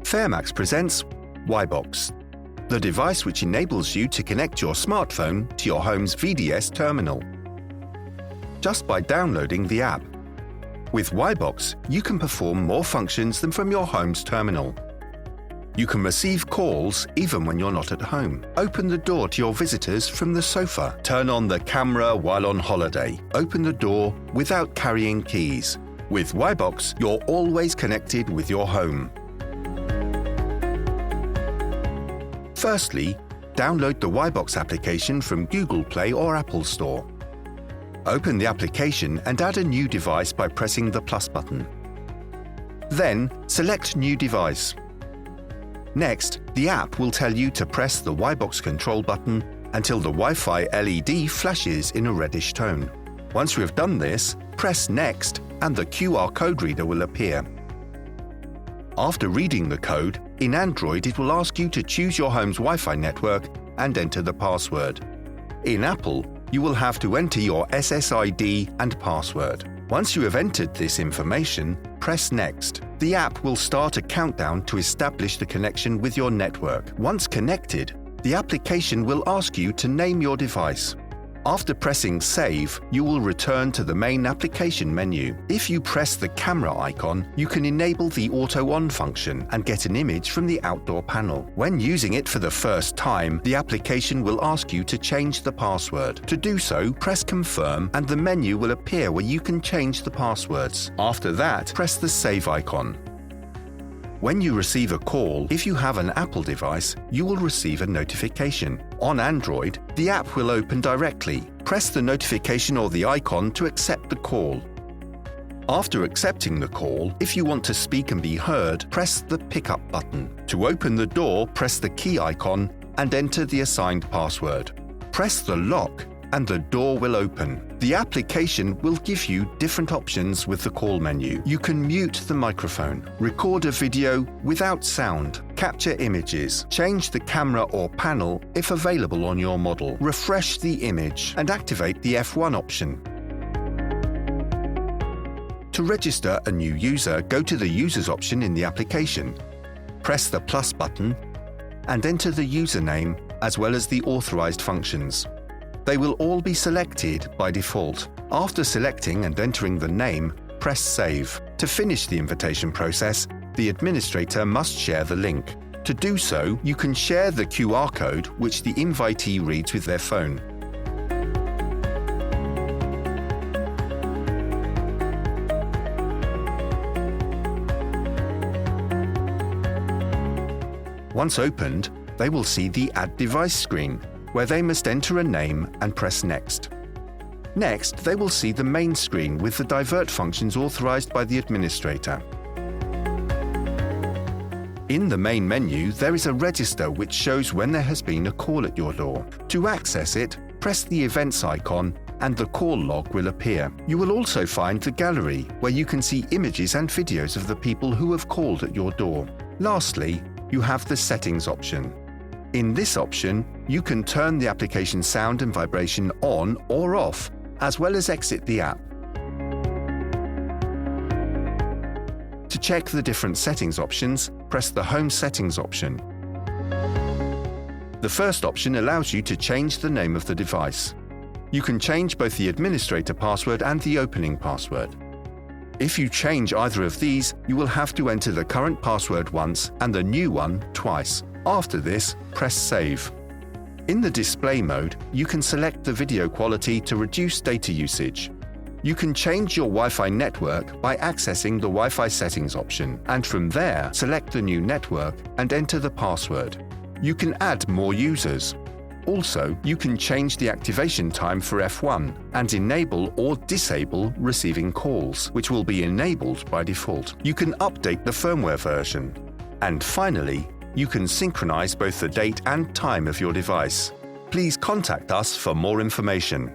FERMAX presents WiBox, the device which enables you to connect your smartphone to your home's VDS terminal. Just by downloading the app. With WiBox, you can perform more functions than from your home's terminal. You can receive calls even when you're not at home. Open the door to your visitors from the sofa. Turn on the camera while on holiday. Open the door without carrying keys. With WiBox, you're always connected with your home. Firstly, download the WiBox application from Google Play or Apple Store. Open the application and add a new device by pressing the plus button. Then, select New Device. Next, the app will tell you to press the WiBox control button until the Wi-Fi LED flashes in a reddish tone. Once you have done this, press Next and the QR code reader will appear. After reading the code, in Android it will ask you to choose your home's Wi-Fi network and enter the password. In Apple, you will have to enter your SSID and password. Once you have entered this information, press Next. The app will start a countdown to establish the connection with your network. Once connected, the application will ask you to name your device. After pressing Save, you will return to the main application menu. If you press the camera icon, you can enable the Auto On function and get an image from the outdoor panel. When using it for the first time, the application will ask you to change the password. To do so, press Confirm and the menu will appear where you can change the passwords. After that, press the Save icon. When you receive a call, if you have an Apple device, you will receive a notification. On Android, the app will open directly. Press the notification or the icon to accept the call. After accepting the call, if you want to speak and be heard, press the Pickup button. To open the door, press the key icon and enter the assigned password. Press the lock and the door will open. The application will give you different options with the call menu. You can mute the microphone, record a video without sound, capture images, change the camera or panel if available on your model, refresh the image, and activate the F1 option. To register a new user, go to the Users option in the application. Press the plus button and enter the username as well as the authorized functions. They will all be selected by default. After selecting and entering the name, press Save. To finish the invitation process, the administrator must share the link. To do so, you can share the QR code which the invitee reads with their phone. Once opened, they will see the Add Device screen, where they must enter a name and press Next. Next, they will see the main screen with the divert functions authorized by the administrator. In the main menu, there is a register which shows when there has been a call at your door. To access it, press the Events icon and the call log will appear. You will also find the gallery, where you can see images and videos of the people who have called at your door. Lastly, you have the Settings option. In this option, you can turn the application sound and vibration on or off, as well as exit the app. To check the different settings options, press the Home Settings option. The first option allows you to change the name of the device. You can change both the administrator password and the opening password. If you change either of these, you will have to enter the current password once and the new one twice. After this, press Save. In the display mode, you can select the video quality to reduce data usage. You can change your Wi-Fi network by accessing the Wi-Fi settings option, and from there, select the new network and enter the password. You can add more users. Also, you can change the activation time for F1 and enable or disable receiving calls, which will be enabled by default. You can update the firmware version. And finally, you can synchronize both the date and time of your device. Please contact us for more information.